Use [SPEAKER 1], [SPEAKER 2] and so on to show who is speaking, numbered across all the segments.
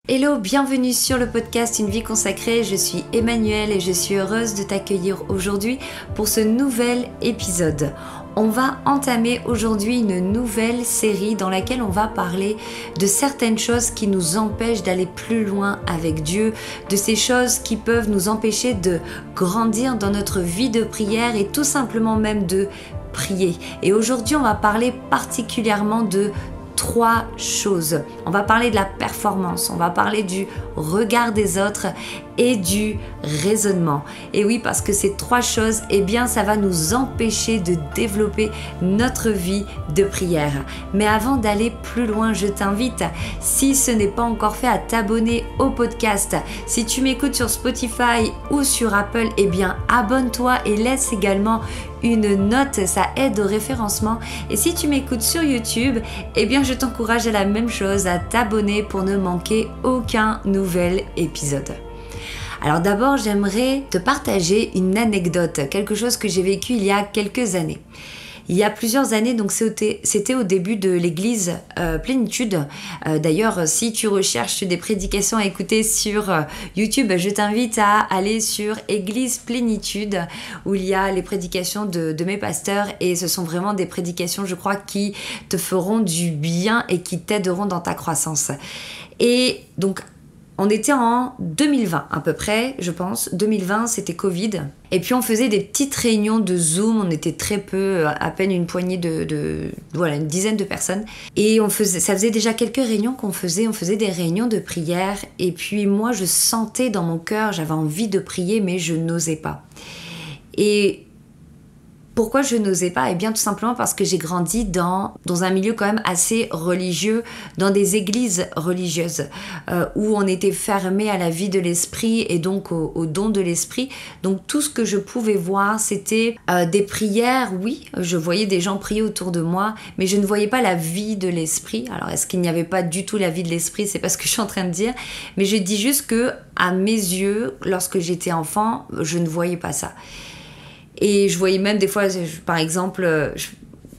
[SPEAKER 1] Hello, bienvenue sur le podcast Une vie consacrée, je suis Emmanuelle et je suis heureuse de t'accueillir aujourd'hui pour ce nouvel épisode. On va entamer aujourd'hui une nouvelle série dans laquelle on va parler de certaines choses qui nous empêchent d'aller plus loin avec Dieu, de ces choses qui peuvent nous empêcher de grandir dans notre vie de prière et tout simplement même de prier. Et aujourd'hui, on va parler particulièrement de 3 choses. On va parler de la performance, on va parler du regard des autres et du raisonnement. Et oui, parce que ces 3 choses, eh bien, ça va nous empêcher de développer notre vie de prière. Mais avant d'aller plus loin, je t'invite, si ce n'est pas encore fait, à t'abonner au podcast. Si tu m'écoutes sur Spotify ou sur Apple, eh bien, abonne-toi et laisse également une note, ça aide au référencement. Et si tu m'écoutes sur YouTube, eh bien je t'encourage à la même chose, à t'abonner pour ne manquer aucun nouvel épisode. Alors d'abord, j'aimerais te partager une anecdote, quelque chose que j'ai vécu il y a quelques années. Il y a plusieurs années, donc c'était au début de l'église Plénitude. D'ailleurs, si tu recherches des prédications à écouter sur YouTube, je t'invite à aller sur Église Plénitude où il y a les prédications de mes pasteurs et ce sont vraiment des prédications, je crois, qui te feront du bien et qui t'aideront dans ta croissance. Et donc, on était en 2020 à peu près, je pense. 2020, c'était Covid. Et puis on faisait des petites réunions de Zoom. On était très peu, à peine une poignée voilà, une dizaine de personnes. Et ça faisait déjà quelques réunions qu'on faisait. On faisait des réunions de prière. Et puis moi, je sentais dans mon cœur, j'avais envie de prier, mais je n'osais pas. Et pourquoi je n'osais pas ? Eh bien, tout simplement parce que j'ai grandi dans un milieu quand même assez religieux, dans des églises religieuses, où on était fermé à la vie de l'esprit et donc au don de l'esprit. Donc, tout ce que je pouvais voir, c'était des prières. Oui, je voyais des gens prier autour de moi, mais je ne voyais pas la vie de l'esprit. Alors, est-ce qu'il n'y avait pas du tout la vie de l'esprit ? C'est pas ce que je suis en train de dire. Mais je dis juste que, à mes yeux, lorsque j'étais enfant, je ne voyais pas ça. Et je voyais même des fois, par exemple,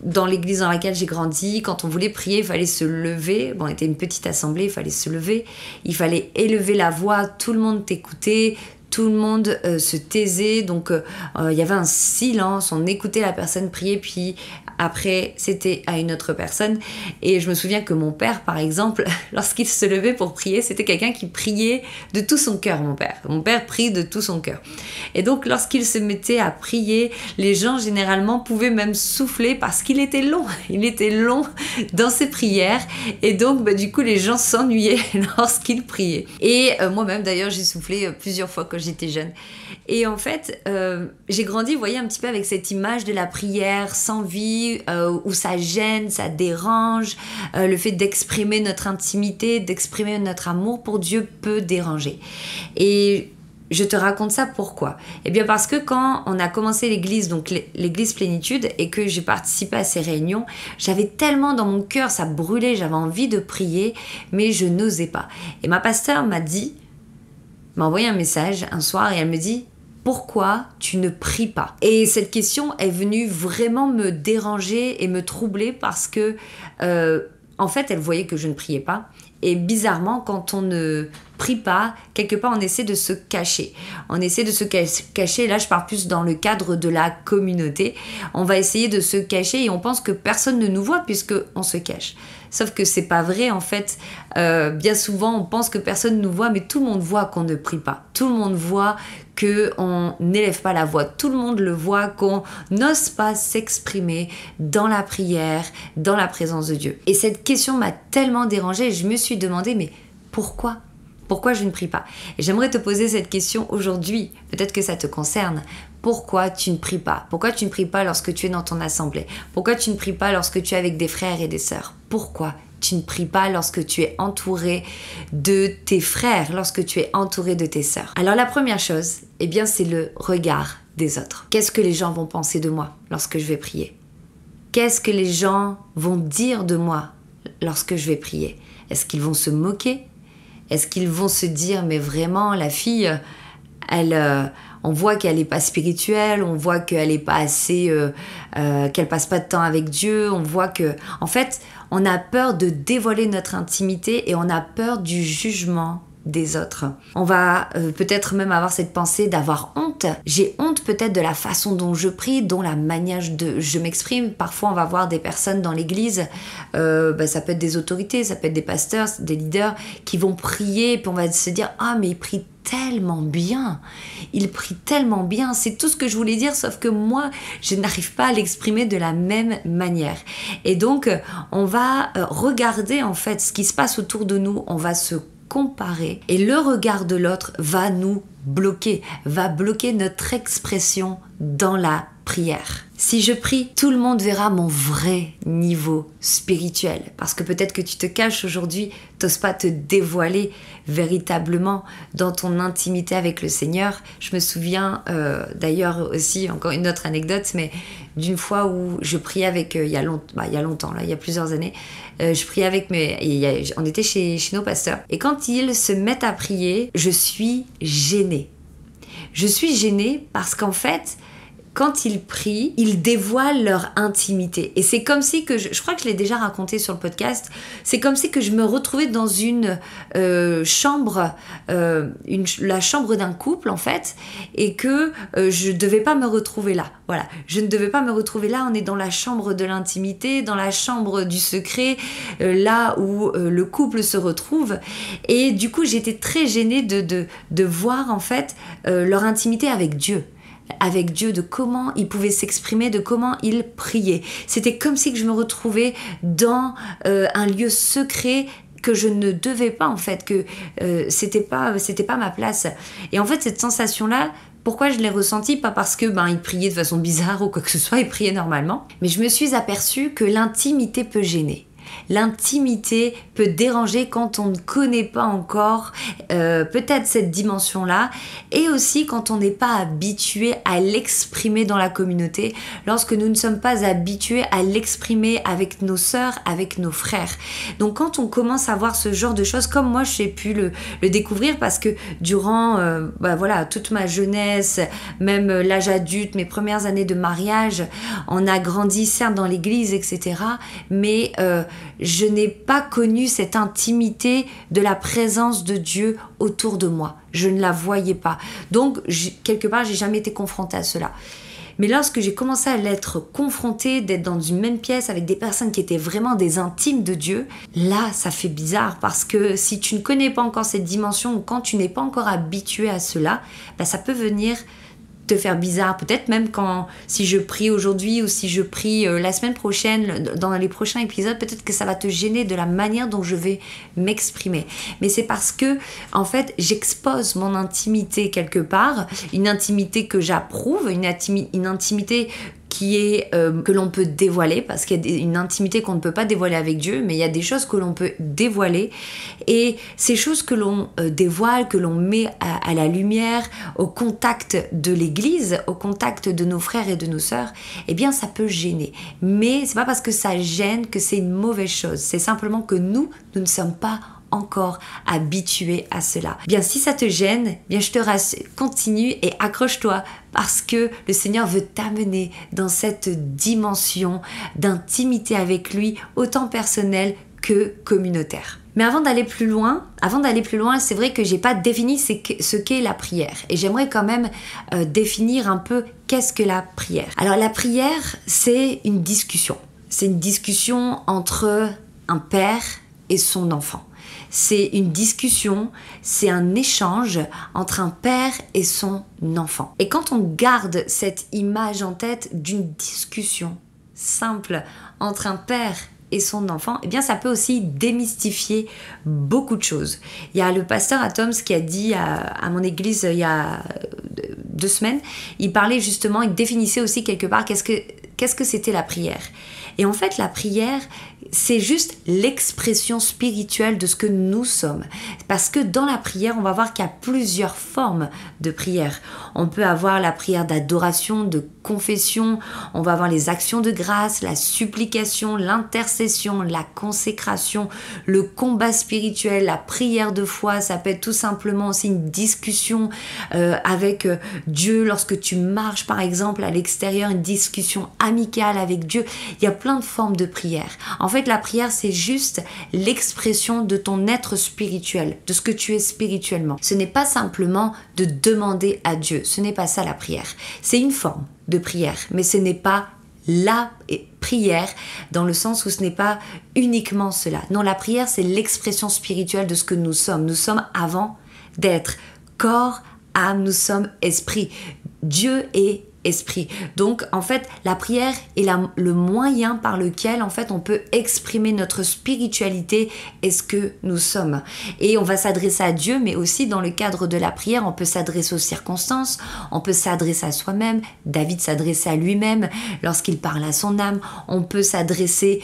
[SPEAKER 1] dans l'église dans laquelle j'ai grandi, quand on voulait prier, il fallait se lever. Bon, on était une petite assemblée, il fallait se lever. Il fallait élever la voix, tout le monde t'écoutait, tout le monde se taisait. Donc, il y avait un silence, on écoutait la personne prier, puis après, c'était à une autre personne. Et je me souviens que mon père, par exemple, lorsqu'il se levait pour prier, c'était quelqu'un qui priait de tout son cœur, mon père. Mon père prie de tout son cœur. Et donc, lorsqu'il se mettait à prier, les gens, généralement, pouvaient même souffler parce qu'il était long. Il était long dans ses prières. Et donc, du coup, les gens s'ennuyaient lorsqu'il priait. Et moi-même, d'ailleurs, j'ai soufflé plusieurs fois quand j'étais jeune. Et en fait, j'ai grandi, vous voyez, un petit peu avec cette image de la prière sans vie, où ça gêne, ça dérange. Le fait d'exprimer notre intimité, d'exprimer notre amour pour Dieu peut déranger. Et je te raconte ça pourquoi ? Eh bien parce que quand on a commencé l'église, donc l'église Plénitude, et que j'ai participé à ces réunions, j'avais tellement dans mon cœur, ça brûlait, j'avais envie de prier, mais je n'osais pas. Et ma pasteure m'a envoyé un message un soir et elle me dit: pourquoi tu ne pries pas ? Et cette question est venue vraiment me déranger et me troubler parce que, en fait, elle voyait que je ne priais pas. Et bizarrement, quand on ne prie pas, quelque part, on essaie de se cacher. On essaie de se cacher. Là, je parle plus dans le cadre de la communauté. On va essayer de se cacher et on pense que personne ne nous voit puisqu'on se cache. Sauf que c'est pas vrai, en fait. Bien souvent, on pense que personne nous voit, mais tout le monde voit qu'on ne prie pas. Tout le monde voit qu'on n'élève pas la voix. Tout le monde le voit, qu'on n'ose pas s'exprimer dans la prière, dans la présence de Dieu. Et cette question m'a tellement dérangée et je me suis demandé, mais pourquoi ? Pourquoi je ne prie pas ? Et j'aimerais te poser cette question aujourd'hui. Peut-être que ça te concerne. Pourquoi tu ne pries pas ? Pourquoi tu ne pries pas lorsque tu es dans ton assemblée ? Pourquoi tu ne pries pas lorsque tu es avec des frères et des sœurs ? Pourquoi tu ne pries pas lorsque tu es entouré de tes frères, lorsque tu es entouré de tes sœurs ? Alors la première chose, eh bien, c'est le regard des autres. Qu'est-ce que les gens vont penser de moi lorsque je vais prier ? Qu'est-ce que les gens vont dire de moi lorsque je vais prier ? Est-ce qu'ils vont se moquer ? Est-ce qu'ils vont se dire, mais vraiment, la fille, on voit qu'elle n'est pas spirituelle, on voit qu'elle n'est pas assez, qu'elle passe pas de temps avec Dieu, on voit que, en fait, on a peur de dévoiler notre intimité et on a peur du jugement des autres. On va peut-être même avoir cette pensée d'avoir honte. J'ai honte peut-être de la façon dont je prie, dont la manière de je m'exprime. Parfois, on va voir des personnes dans l'église, ça peut être des autorités, ça peut être des pasteurs, des leaders qui vont prier, et puis on va se dire « Ah, mais il prie tellement bien, il prie tellement bien ». C'est tout ce que je voulais dire, sauf que moi, je n'arrive pas à l'exprimer de la même manière. Et donc, on va regarder en fait ce qui se passe autour de nous, on va se comparer et le regard de l'autre va nous bloquer, va bloquer notre expression dans la prière. Si je prie, tout le monde verra mon vrai niveau spirituel. Parce que peut-être que tu te caches aujourd'hui, t'oses pas te dévoiler véritablement dans ton intimité avec le Seigneur. Je me souviens d'ailleurs aussi, encore une autre anecdote, mais d'une fois où je priais avec, il y a longtemps, là, il y a plusieurs années, je priais avec on était chez nos pasteurs. Et quand ils se mettent à prier, je suis gênée. Je suis gênée parce qu'en fait, quand ils prient, ils dévoilent leur intimité. Et c'est comme si que je crois que je l'ai déjà raconté sur le podcast, c'est comme si que je me retrouvais dans une chambre, la chambre d'un couple en fait, et que je devais pas me retrouver là. Voilà, je ne devais pas me retrouver là, on est dans la chambre de l'intimité, dans la chambre du secret, là où le couple se retrouve. Et du coup, j'étais très gênée de voir en fait leur intimité avec Dieu. Avec Dieu, de comment il pouvait s'exprimer, de comment il priait. C'était comme si que je me retrouvais dans un lieu secret que je ne devais pas en fait, que c'était pas ma place. Et en fait, cette sensation-là, pourquoi je l'ai ressentie? Pas parce que il priait de façon bizarre ou quoi que ce soit, il priait normalement, mais je me suis aperçue que l'intimité peut gêner. L'intimité peut déranger quand on ne connaît pas encore peut-être cette dimension-là, et aussi quand on n'est pas habitué à l'exprimer dans la communauté, lorsque nous ne sommes pas habitués à l'exprimer avec nos sœurs, avec nos frères. Donc quand on commence à voir ce genre de choses, comme moi j'ai pu le découvrir, parce que durant toute ma jeunesse, même l'âge adulte, mes premières années de mariage, on a grandi certes dans l'église, etc., mais je n'ai pas connu cette intimité de la présence de Dieu autour de moi. Je ne la voyais pas. Donc, quelque part, j'ai jamais été confrontée à cela. Mais lorsque j'ai commencé à l'être confrontée, d'être dans une même pièce avec des personnes qui étaient vraiment des intimes de Dieu, là, ça fait bizarre, parce que si tu ne connais pas encore cette dimension, ou quand tu n'es pas encore habitué à cela, ça peut venir te faire bizarre, peut-être même si je prie aujourd'hui ou si je prie la semaine prochaine, dans les prochains épisodes, peut-être que ça va te gêner de la manière dont je vais m'exprimer. Mais c'est parce que, en fait, j'expose mon intimité quelque part, une intimité que j'approuve, une intimité qui est que l'on peut dévoiler, parce qu'il y a une intimité qu'on ne peut pas dévoiler avec Dieu, mais il y a des choses que l'on peut dévoiler, et ces choses que l'on dévoile, que l'on met à la lumière, au contact de l'Église, au contact de nos frères et de nos sœurs, eh bien ça peut gêner. Mais c'est pas parce que ça gêne que c'est une mauvaise chose, c'est simplement que nous ne sommes pas encore habitué à cela. Bien, si ça te gêne, bien je te rassure, continue et accroche-toi, parce que le Seigneur veut t'amener dans cette dimension d'intimité avec lui, autant personnelle que communautaire. Mais avant d'aller plus loin, c'est vrai que j'ai pas défini ce qu'est la prière, et j'aimerais quand même définir un peu qu'est-ce que la prière. Alors la prière, c'est une discussion. C'est une discussion entre un père et son enfant. C'est une discussion, c'est un échange entre un père et son enfant. Et quand on garde cette image en tête d'une discussion simple entre un père et son enfant, eh bien ça peut aussi démystifier beaucoup de choses. Il y a le pasteur Atoms qui a dit à mon église il y a 2 semaines, il parlait justement, il définissait aussi quelque part qu'est-ce que c'était la prière. Et en fait, la prière, c'est juste l'expression spirituelle de ce que nous sommes. Parce que dans la prière, on va voir qu'il y a plusieurs formes de prière. On peut avoir la prière d'adoration, de confession, on va avoir les actions de grâce, la supplication, l'intercession, la consécration, le combat spirituel, la prière de foi. Ça peut être tout simplement aussi une discussion avec Dieu lorsque tu marches par exemple à l'extérieur, une discussion amicale avec Dieu. Il y a plein de formes de prière. En fait, la prière, c'est juste l'expression de ton être spirituel, de ce que tu es spirituellement. Ce n'est pas simplement de demander à Dieu. Ce n'est pas ça la prière. C'est une forme de prière, mais ce n'est pas la prière dans le sens où ce n'est pas uniquement cela. Non, la prière, c'est l'expression spirituelle de ce que nous sommes. Nous sommes avant d'être corps, âme, nous sommes esprit. Dieu est esprit. Donc, en fait, la prière est le moyen par lequel, en fait, on peut exprimer notre spiritualité et ce que nous sommes. Et on va s'adresser à Dieu, mais aussi dans le cadre de la prière, on peut s'adresser aux circonstances, on peut s'adresser à soi-même. David s'adressait à lui-même lorsqu'il parle à son âme. On peut s'adresser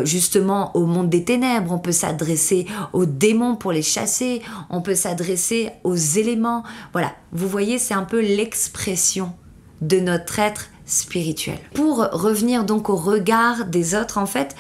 [SPEAKER 1] justement au monde des ténèbres, on peut s'adresser aux démons pour les chasser, on peut s'adresser aux éléments. Voilà, vous voyez, c'est un peu l'expression de notre être spirituel. Pour revenir donc au regard des autres, en fait,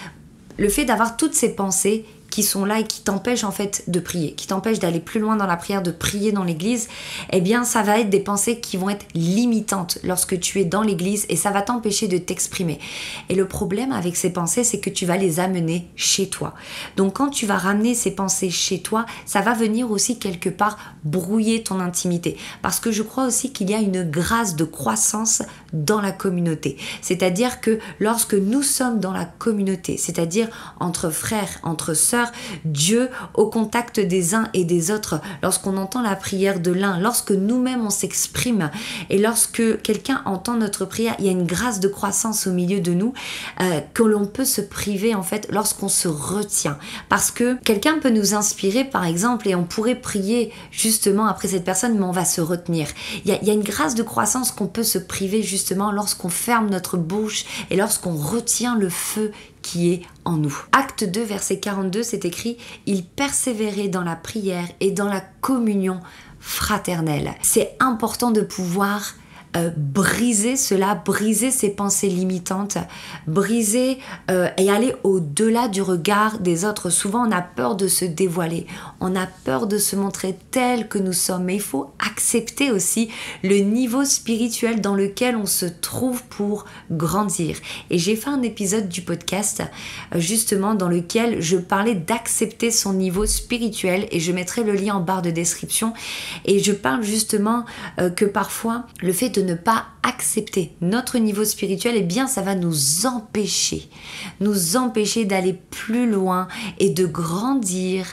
[SPEAKER 1] le fait d'avoir toutes ces pensées qui sont là et qui t'empêchent en fait de prier, qui t'empêchent d'aller plus loin dans la prière, de prier dans l'église, eh bien ça va être des pensées qui vont être limitantes lorsque tu es dans l'église et ça va t'empêcher de t'exprimer. Et le problème avec ces pensées, c'est que tu vas les amener chez toi. Donc quand tu vas ramener ces pensées chez toi, ça va venir aussi quelque part brouiller ton intimité. Parce que je crois aussi qu'il y a une grâce de croissance dans la communauté. C'est-à-dire que lorsque nous sommes dans la communauté, c'est-à-dire entre frères, entre sœurs, Dieu au contact des uns et des autres, lorsqu'on entend la prière de l'un, lorsque nous-mêmes on s'exprime et lorsque quelqu'un entend notre prière, il y a une grâce de croissance au milieu de nous que l'on peut se priver en fait lorsqu'on se retient. Parce que quelqu'un peut nous inspirer par exemple et on pourrait prier justement après cette personne, mais on va se retenir. Il y a une grâce de croissance qu'on peut se priver justement lorsqu'on ferme notre bouche et lorsqu'on retient le feu qui est en nous. Acte 2, verset 42, c'est écrit « Il persévérait dans la prière et dans la communion fraternelle ». C'est important de pouvoir briser cela, briser ces pensées limitantes, briser et aller au-delà du regard des autres. Souvent, on a peur de se dévoiler, on a peur de se montrer tel que nous sommes, mais il faut accepter aussi le niveau spirituel dans lequel on se trouve pour grandir. Et j'ai fait un épisode du podcast justement dans lequel je parlais d'accepter son niveau spirituel et je mettrai le lien en barre de description et je parle justement que parfois le fait de ne pas accepter notre niveau spirituel, eh bien ça va nous empêcher d'aller plus loin et de grandir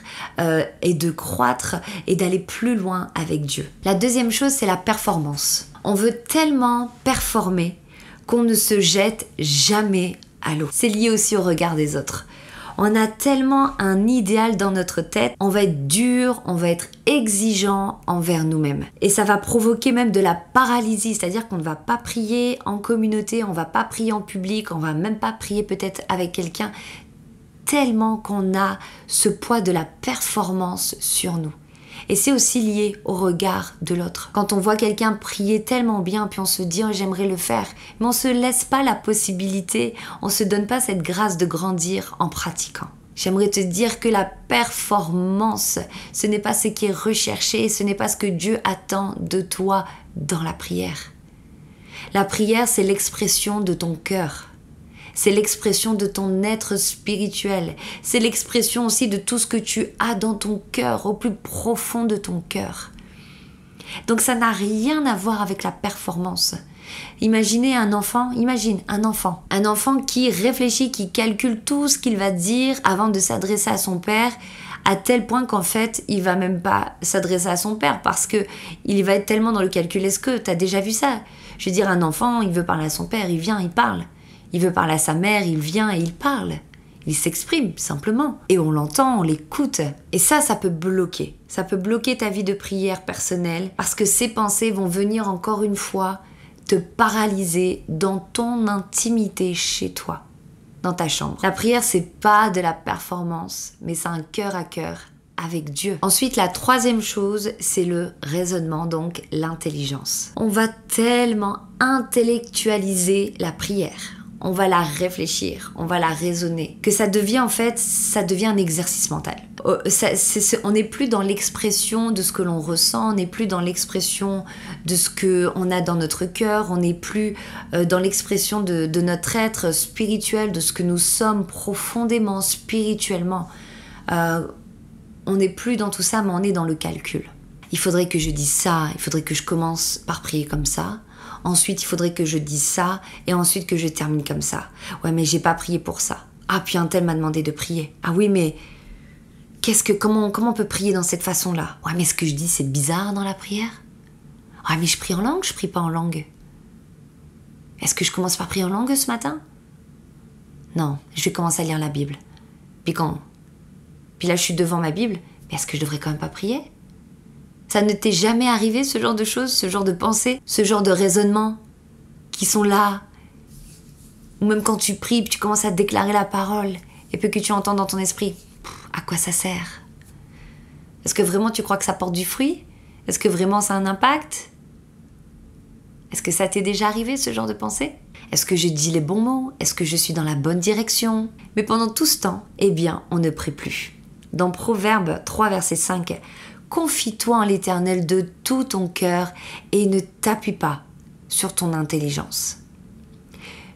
[SPEAKER 1] et de croître et d'aller plus loin avec Dieu. La deuxième chose, c'est la performance. On veut tellement performer qu'on ne se jette jamais à l'eau. C'est lié aussi au regard des autres. On a tellement un idéal dans notre tête, on va être dur, on va être exigeant envers nous-mêmes. Et ça va provoquer même de la paralysie, c'est-à-dire qu'on ne va pas prier en communauté, on ne va pas prier en public, on ne va même pas prier peut-être avec quelqu'un, tellement qu'on a ce poids de la performance sur nous. Et c'est aussi lié au regard de l'autre. Quand on voit quelqu'un prier tellement bien, puis on se dit oh, j'aimerais le faire, mais on ne se laisse pas la possibilité, on ne se donne pas cette grâce de grandir en pratiquant. J'aimerais te dire que la performance, ce n'est pas ce qui est recherché, ce n'est pas ce que Dieu attend de toi dans la prière. La prière, c'est l'expression de ton cœur. C'est l'expression de ton être spirituel. C'est l'expression aussi de tout ce que tu as dans ton cœur, au plus profond de ton cœur. Donc ça n'a rien à voir avec la performance. Imagine un enfant qui réfléchit, qui calcule tout ce qu'il va dire avant de s'adresser à son père, à tel point qu'en fait, il va même pas s'adresser à son père parce que il va être tellement dans le calcul. Est-ce que tu as déjà vu ça? Je veux dire, un enfant, il veut parler à son père, il vient, il parle. Il veut parler à sa mère, il vient et il parle. Il s'exprime simplement. Et on l'entend, on l'écoute. Et ça peut bloquer. Ça peut bloquer ta vie de prière personnelle parce que ces pensées vont venir encore une fois te paralyser dans ton intimité chez toi. dans ta chambre. La prière, c'est pas de la performance, mais c'est un cœur à cœur avec Dieu. Ensuite, la troisième chose, c'est le raisonnement, donc l'intelligence. On va tellement intellectualiser la prière. On va la réfléchir, on va la raisonner, que ça devient un exercice mental. On n'est plus dans l'expression de ce que l'on ressent, on n'est plus dans l'expression de ce qu'on a dans notre cœur, on n'est plus dans l'expression de notre être spirituel, de ce que nous sommes profondément, spirituellement. On n'est plus dans tout ça, mais on est dans le calcul. Il faudrait que je dise ça, il faudrait que je commence par prier comme ça. Ensuite, il faudrait que je dise ça et ensuite que je termine comme ça. Ouais, mais j'ai pas prié pour ça. Ah, puis un tel m'a demandé de prier. Ah oui, mais comment on peut prier dans cette façon-là? Ouais, mais ce que je dis, c'est bizarre dans la prière. Ah, mais je prie en langue, je prie pas en langue. Est-ce que je commence par prier en langue ce matin? Non, je vais commencer à lire la Bible. Puis là, je suis devant ma Bible. Mais est-ce que je devrais quand même pas prier? Ça ne t'est jamais arrivé, ce genre de choses, ce genre de pensées, ce genre de raisonnements qui sont là? Ou même quand tu pries, puis tu commences à déclarer la parole, et puis que tu entends dans ton esprit, à quoi ça sert? Est-ce que vraiment tu crois que ça porte du fruit? Est-ce que vraiment ça a un impact? Est-ce que ça t'est déjà arrivé, ce genre de pensée? Est-ce que je dis les bons mots? Est-ce que je suis dans la bonne direction? Mais pendant tout ce temps, eh bien, on ne prie plus. Dans Proverbes 3, verset 5, « Confie-toi en l'Éternel de tout ton cœur et ne t'appuie pas sur ton intelligence. »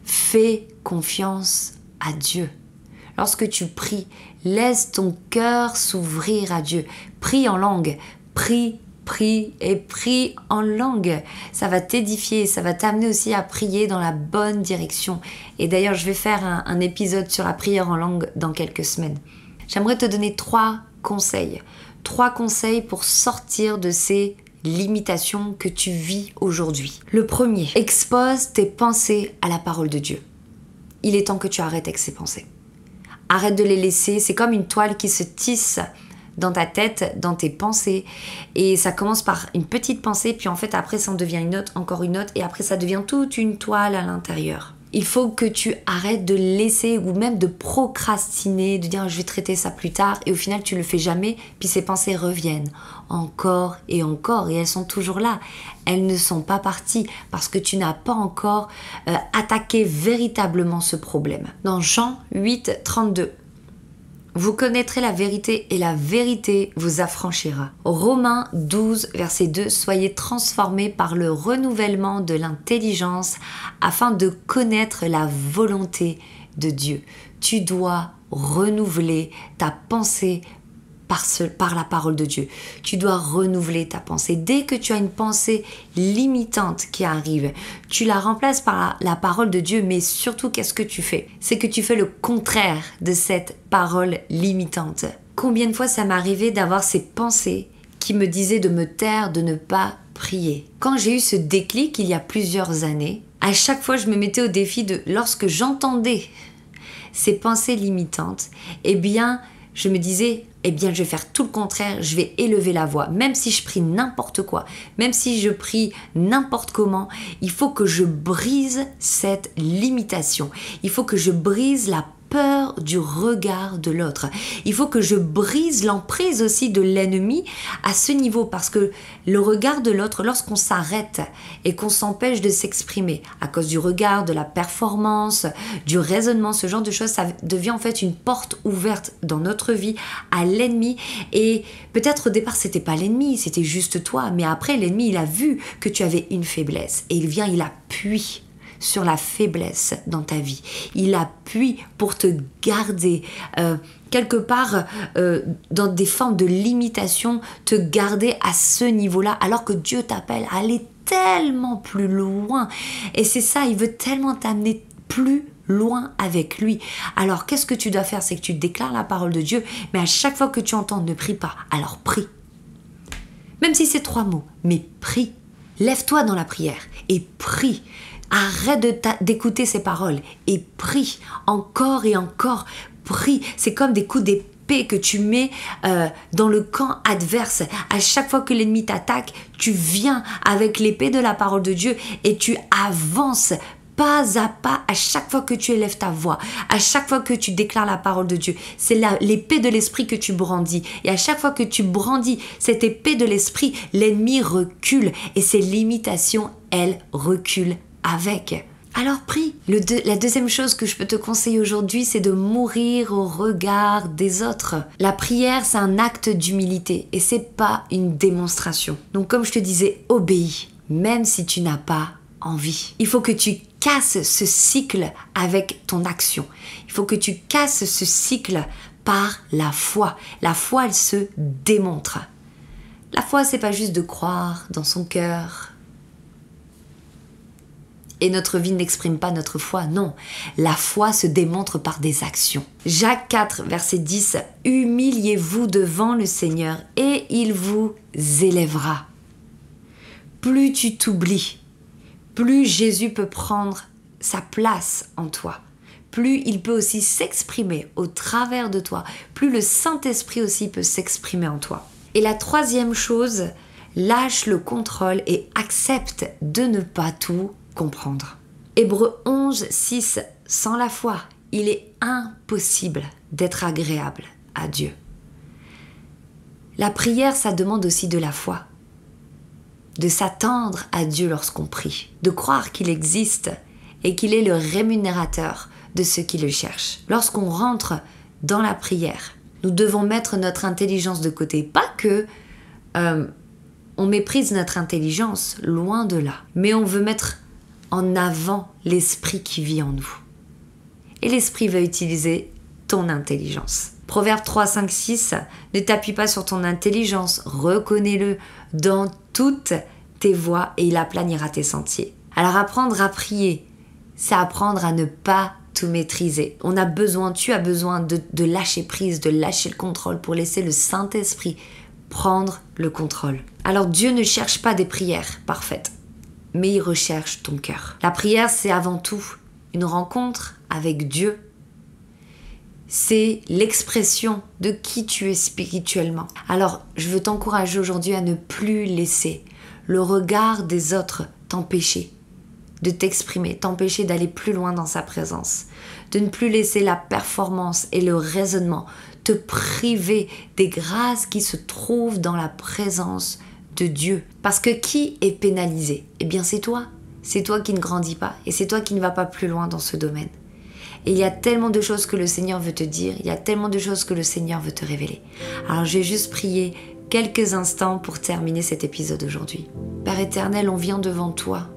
[SPEAKER 1] Fais confiance à Dieu. Lorsque tu pries, laisse ton cœur s'ouvrir à Dieu. Prie en langue, prie et prie en langue. Ça va t'édifier, ça va t'amener aussi à prier dans la bonne direction. Et d'ailleurs, je vais faire un épisode sur la prière en langue dans quelques semaines. J'aimerais te donner 3 conseils. 3 conseils pour sortir de ces limitations que tu vis aujourd'hui. Le premier, expose tes pensées à la parole de Dieu. Il est temps que tu arrêtes avec ces pensées. Arrête de les laisser, c'est comme une toile qui se tisse dans ta tête, dans tes pensées, et ça commence par une petite pensée, puis en fait après ça en devient une autre, encore une autre, et après ça devient toute une toile à l'intérieur. Il faut que tu arrêtes de laisser ou même de procrastiner, de dire je vais traiter ça plus tard, et au final tu le fais jamais, puis ces pensées reviennent encore, et elles sont toujours là. Elles ne sont pas parties parce que tu n'as pas encore attaqué véritablement ce problème. Dans Jean 8, 32, vous connaîtrez la vérité et la vérité vous affranchira. Romains 12, verset 2, soyez transformés par le renouvellement de l'intelligence afin de connaître la volonté de Dieu. Tu dois renouveler ta pensée par la parole de Dieu. Tu dois renouveler ta pensée. Dès que tu as une pensée limitante qui arrive, tu la remplaces par la parole de Dieu, mais surtout, qu'est-ce que tu fais? C'est que tu fais le contraire de cette parole limitante. Combien de fois ça m'est arrivé d'avoir ces pensées qui me disaient de me taire, de ne pas prier? Quand j'ai eu ce déclic il y a plusieurs années, à chaque fois je me mettais au défi de, lorsque j'entendais ces pensées limitantes, eh bien, je me disais, je vais faire tout le contraire, je vais élever la voix. Même si je prie n'importe quoi, même si je prie n'importe comment, il faut que je brise cette limitation. Il faut que je brise la peur du regard de l'autre. Il faut que je brise l'emprise aussi de l'ennemi à ce niveau, parce que le regard de l'autre, lorsqu'on s'arrête et qu'on s'empêche de s'exprimer à cause du regard, de la performance, du raisonnement, ce genre de choses, ça devient en fait une porte ouverte dans notre vie à l'ennemi. Et peut-être au départ c'était pas l'ennemi, c'était juste toi, mais après l'ennemi il a vu que tu avais une faiblesse et il vient, il appuie sur la faiblesse dans ta vie. Il appuie pour te garder quelque part dans des formes de limitation, te garder à ce niveau-là, alors que Dieu t'appelle à aller tellement plus loin. Et c'est ça, il veut tellement t'amener plus loin avec lui. Alors qu'est-ce que tu dois faire? C'est que tu déclares la parole de Dieu, mais à chaque fois que tu entends ne prie pas, alors prie. Même si c'est 3 mots, mais prie. Lève-toi dans la prière et prie. Arrête d'écouter ces paroles et prie encore et encore. Prie. C'est comme des coups d'épée que tu mets dans le camp adverse. À chaque fois que l'ennemi t'attaque, tu viens avec l'épée de la parole de Dieu et tu avances pas à pas, à chaque fois que tu élèves ta voix, à chaque fois que tu déclares la parole de Dieu, c'est l'épée de l'esprit que tu brandis. Et à chaque fois que tu brandis cette épée de l'esprit, l'ennemi recule et ses limitations, elles, reculent avec. Alors prie. La deuxième chose que je peux te conseiller aujourd'hui, c'est de mourir au regard des autres. La prière, c'est un acte d'humilité et c'est pas une démonstration. Donc comme je te disais, obéis, même si tu n'as pas envie. Il faut que tu casses ce cycle avec ton action. Il faut que tu casses ce cycle par la foi. La foi, elle se démontre. La foi, c'est pas juste de croire dans son cœur. Et notre vie n'exprime pas notre foi, non. La foi se démontre par des actions. Jacques 4, verset 10. « Humiliez-vous devant le Seigneur et il vous élèvera. » Plus tu t'oublies, plus Jésus peut prendre sa place en toi. Plus il peut aussi s'exprimer au travers de toi. Plus le Saint-Esprit aussi peut s'exprimer en toi. Et la troisième chose, lâche le contrôle et accepte de ne pas tout comprendre. Hébreux 11, 6. Sans la foi, il est impossible d'être agréable à Dieu. La prière, ça demande aussi de la foi. De s'attendre à Dieu lorsqu'on prie. De croire qu'il existe et qu'il est le rémunérateur de ceux qui le cherchent. Lorsqu'on rentre dans la prière, nous devons mettre notre intelligence de côté. Pas que on méprise notre intelligence, loin de là. Mais on veut mettre en avant l'esprit qui vit en nous. Et l'esprit va utiliser ton intelligence. Proverbe 3, 5, 6, ne t'appuie pas sur ton intelligence, reconnais-le dans toutes tes voies et il aplanira tes sentiers. Alors apprendre à prier, c'est apprendre à ne pas tout maîtriser. Tu as besoin de lâcher prise, de lâcher le contrôle pour laisser le Saint-Esprit prendre le contrôle. Alors Dieu ne cherche pas des prières parfaites, mais il recherche ton cœur. La prière, c'est avant tout une rencontre avec Dieu. C'est l'expression de qui tu es spirituellement. Alors, je veux t'encourager aujourd'hui à ne plus laisser le regard des autres t'empêcher de t'exprimer, t'empêcher d'aller plus loin dans sa présence, de ne plus laisser la performance et le raisonnement te priver des grâces qui se trouvent dans la présence de Dieu. Parce que qui est pénalisé? Eh bien c'est toi. C'est toi qui ne grandis pas et c'est toi qui ne vas pas plus loin dans ce domaine. Et il y a tellement de choses que le Seigneur veut te dire, il y a tellement de choses que le Seigneur veut te révéler. Alors je vais juste prier quelques instants pour terminer cet épisode aujourd'hui. Père éternel, on vient devant toi.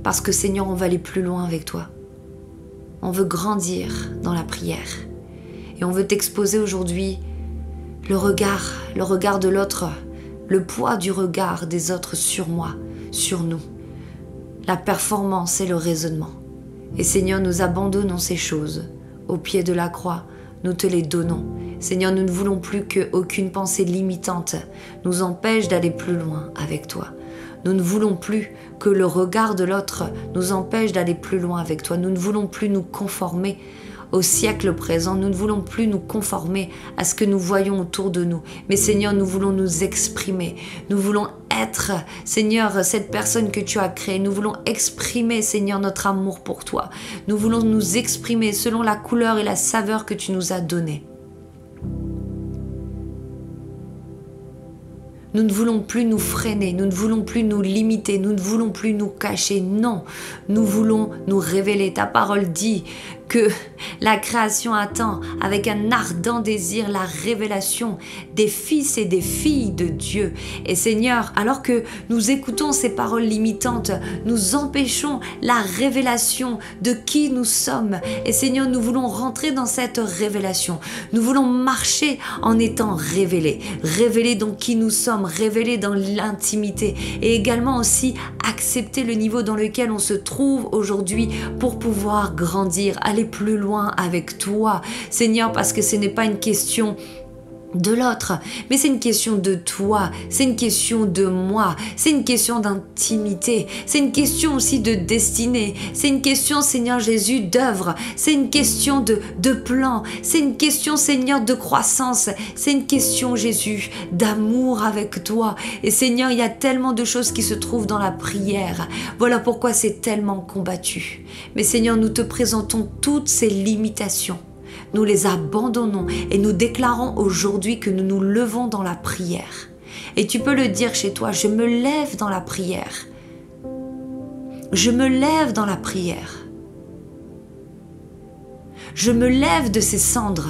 [SPEAKER 1] Parce que Seigneur, on va aller plus loin avec toi. On veut grandir dans la prière. Et on veut t'exposer aujourd'hui le regard de l'autre, le poids du regard des autres sur moi, sur nous, la performance et le raisonnement. Et Seigneur, nous abandonnons ces choses au pied de la croix, nous te les donnons. Seigneur, nous ne voulons plus qu'aucune pensée limitante nous empêche d'aller plus loin avec toi. Nous ne voulons plus que le regard de l'autre nous empêche d'aller plus loin avec toi. Nous ne voulons plus nous conformer au siècle présent. Nous ne voulons plus nous conformer à ce que nous voyons autour de nous. Mais Seigneur, nous voulons nous exprimer. Nous voulons être, Seigneur, cette personne que tu as créée. Nous voulons exprimer, Seigneur, notre amour pour toi. Nous voulons nous exprimer selon la couleur et la saveur que tu nous as donnée. Nous ne voulons plus nous freiner, nous ne voulons plus nous limiter, nous ne voulons plus nous cacher. Non, nous voulons nous révéler. Ta parole dit que la création attend avec un ardent désir la révélation des fils et des filles de Dieu. Et Seigneur, alors que nous écoutons ces paroles limitantes, nous empêchons la révélation de qui nous sommes. Et Seigneur, nous voulons rentrer dans cette révélation. Nous voulons marcher en étant révélés. Révélés dans qui nous sommes, révélés dans l'intimité. Et également aussi accepter le niveau dans lequel on se trouve aujourd'hui pour pouvoir grandir, aller plus loin avec toi, Seigneur, parce que ce n'est pas une question de l'autre, mais c'est une question de toi, c'est une question de moi, c'est une question d'intimité, c'est une question aussi de destinée, c'est une question, Seigneur Jésus, d'œuvre, c'est une question de plan, c'est une question, Seigneur, de croissance, c'est une question, Jésus, d'amour avec toi. Et Seigneur, il y a tellement de choses qui se trouvent dans la prière, voilà pourquoi c'est tellement combattu. Mais Seigneur, nous te présentons toutes ces limitations. Nous les abandonnons et nous déclarons aujourd'hui que nous nous levons dans la prière. Et tu peux le dire chez toi, je me lève dans la prière. Je me lève dans la prière. Je me lève de ces cendres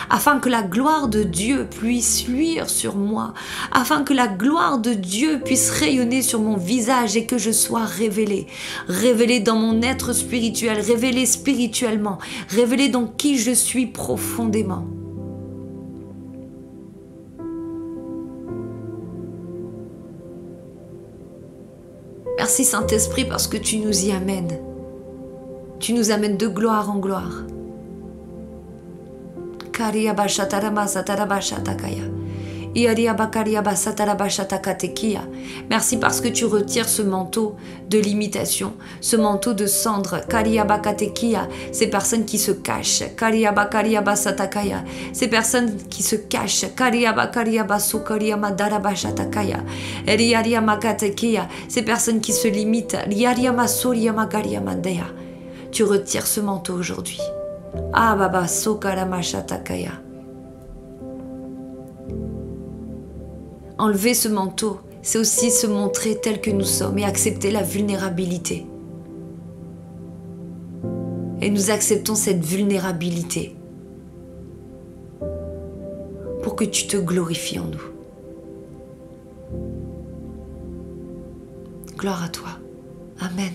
[SPEAKER 1] afin que la gloire de Dieu puisse luire sur moi, afin que la gloire de Dieu puisse rayonner sur mon visage et que je sois révélée, révélée dans mon être spirituel, révélée spirituellement, révélée dans qui je suis profondément. Merci Saint-Esprit parce que tu nous y amènes. Tu nous amènes de gloire en gloire. Merci parce que tu retires ce manteau de limitation, ce manteau de cendre. Ces personnes qui se cachent. Ces personnes qui se cachent. Ces personnes qui se limitent. Tu retires ce manteau aujourd'hui. Ah baba sokaramashatakaya. Enlever ce manteau, c'est aussi se montrer tel que nous sommes et accepter la vulnérabilité. Et nous acceptons cette vulnérabilité pour que tu te glorifies en nous. Gloire à toi. Amen.